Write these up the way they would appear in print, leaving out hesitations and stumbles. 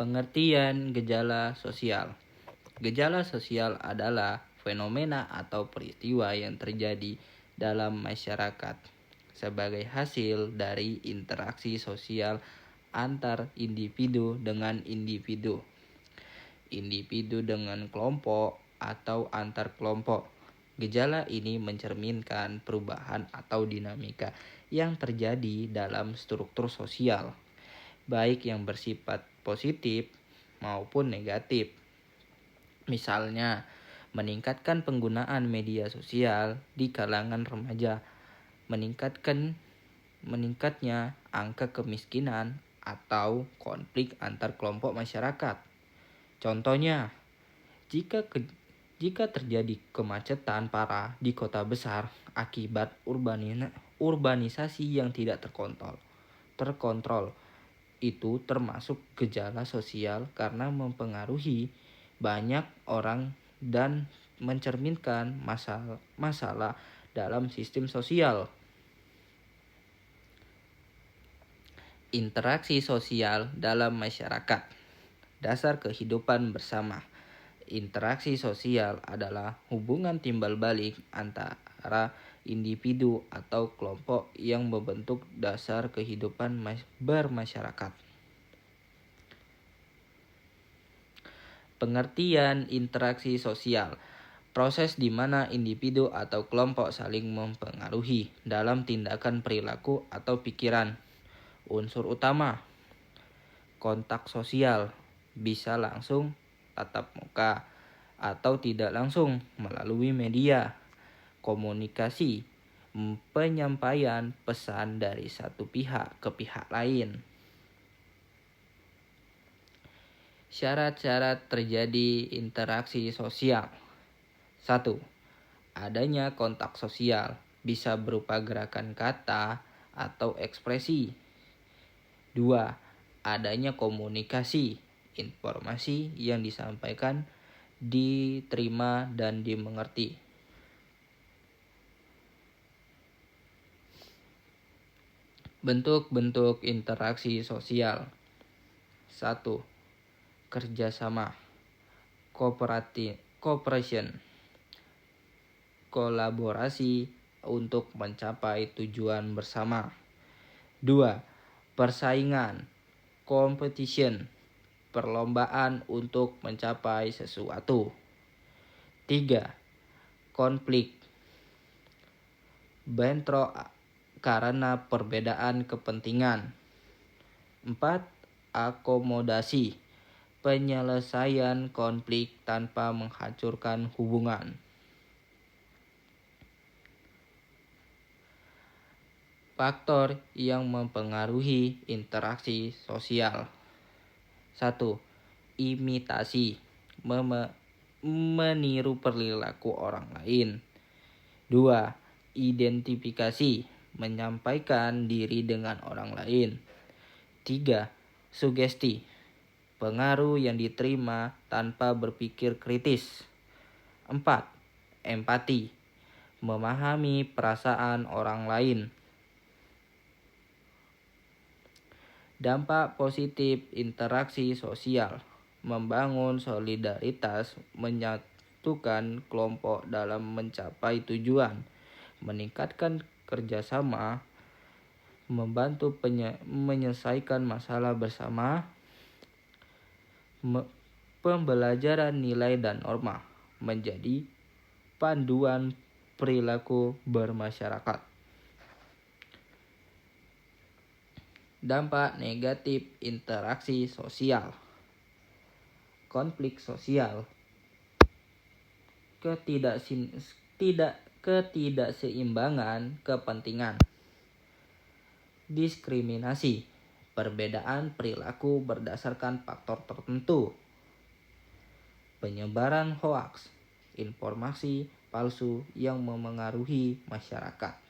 Pengertian gejala sosial. Gejala sosial adalah fenomena atau peristiwa yang terjadi dalam masyarakat sebagai hasil dari interaksi sosial antar individu dengan individu, individu dengan kelompok, atau antar kelompok. Gejala ini mencerminkan perubahan atau dinamika yang terjadi dalam struktur sosial, baik yang bersifat positif maupun negatif. Misalnya, meningkatkan penggunaan media sosial di kalangan remaja, meningkatnya angka kemiskinan atau konflik antar kelompok masyarakat. Contohnya, jika terjadi kemacetan parah di kota besar akibat urbanisasi yang tidak terkontrol, itu termasuk gejala sosial karena mempengaruhi banyak orang dan mencerminkan masalah dalam sistem sosial. Interaksi sosial dalam masyarakat. Dasar kehidupan bersama. Interaksi sosial adalah hubungan timbal balik antara individu atau kelompok yang membentuk dasar kehidupan bermasyarakat. Pengertian interaksi sosial. Proses di mana individu atau kelompok saling mempengaruhi dalam tindakan perilaku atau pikiran. Unsur utama. Kontak sosial. Bisa langsung, tatap muka, atau tidak langsung melalui media. Komunikasi. Penyampaian pesan dari satu pihak ke pihak lain. Syarat-syarat terjadi interaksi sosial. 1. Adanya kontak sosial, bisa berupa gerakan kata atau ekspresi. 2. Adanya komunikasi, informasi yang disampaikan, diterima dan dimengerti. Bentuk-bentuk interaksi sosial. 1. Kerjasama, cooperation, kolaborasi untuk mencapai tujuan bersama. 2. Persaingan, competition, perlombaan untuk mencapai sesuatu. 3. Konflik, bentrok karena perbedaan kepentingan. 4. Akomodasi, penyelesaian konflik tanpa menghancurkan hubungan. Faktor yang mempengaruhi interaksi sosial. 1. Imitasi, meniru perilaku orang lain. 2. Identifikasi, menyampaikan diri dengan orang lain. 3. Sugesti, pengaruh yang diterima tanpa berpikir kritis. 4. Empati, memahami perasaan orang lain. Dampak positif interaksi sosial. Membangun solidaritas, menyatukan kelompok dalam mencapai tujuan, meningkatkan kerjasama, membantu menyelesaikan masalah bersama, pembelajaran nilai dan norma, menjadi panduan perilaku bermasyarakat. Dampak negatif interaksi sosial. Konflik sosial, ketidakseimbangan kepentingan, diskriminasi, perbedaan perilaku berdasarkan faktor tertentu, penyebaran hoaks, informasi palsu yang memengaruhi masyarakat.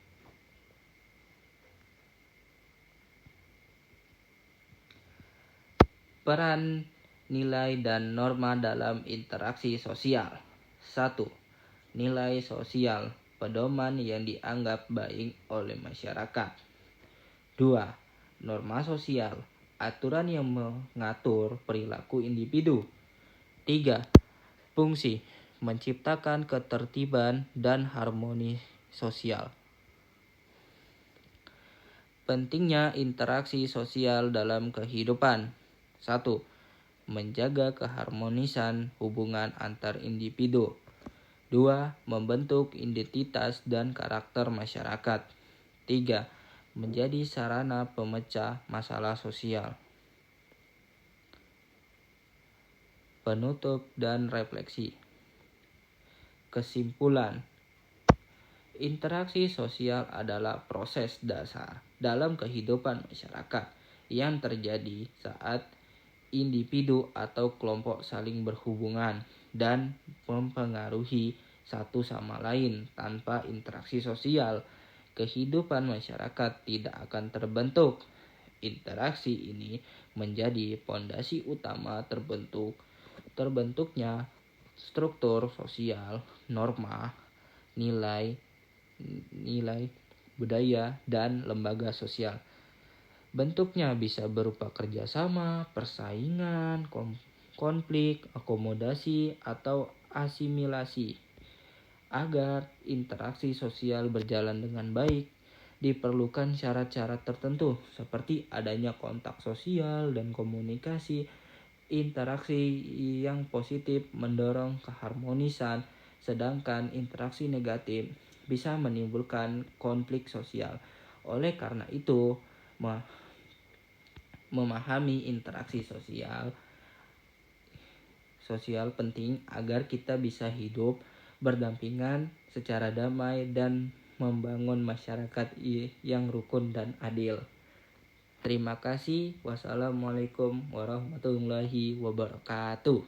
Peran nilai dan norma dalam interaksi sosial. 1. Nilai sosial, pedoman yang dianggap baik oleh masyarakat. 2. Norma sosial, aturan yang mengatur perilaku individu. 3. Fungsi menciptakan ketertiban dan harmoni sosial. Pentingnya interaksi sosial dalam kehidupan. 1. Menjaga keharmonisan hubungan antar individu. 2. Membentuk identitas dan karakter masyarakat. 3. Menjadi sarana pemecah masalah sosial. Penutup dan refleksi. Kesimpulan. Interaksi sosial adalah proses dasar dalam kehidupan masyarakat yang terjadi saat individu atau kelompok saling berhubungan dan mempengaruhi satu sama lain. Tanpa interaksi sosial, kehidupan masyarakat tidak akan terbentuk. Interaksi ini menjadi pondasi utama terbentuknya struktur sosial, norma, nilai budaya, dan lembaga sosial. Bentuknya bisa berupa kerjasama, persaingan, konflik, akomodasi, atau asimilasi. Agar interaksi sosial berjalan dengan baik, diperlukan syarat-syarat tertentu seperti adanya kontak sosial dan komunikasi. Interaksi yang positif mendorong keharmonisan, sedangkan interaksi negatif bisa menimbulkan konflik sosial. Oleh karena itu, memahami interaksi sosial penting agar kita bisa hidup berdampingan secara damai dan membangun masyarakat yang rukun dan adil. Terima kasih. Wassalamualaikum warahmatullahi wabarakatuh.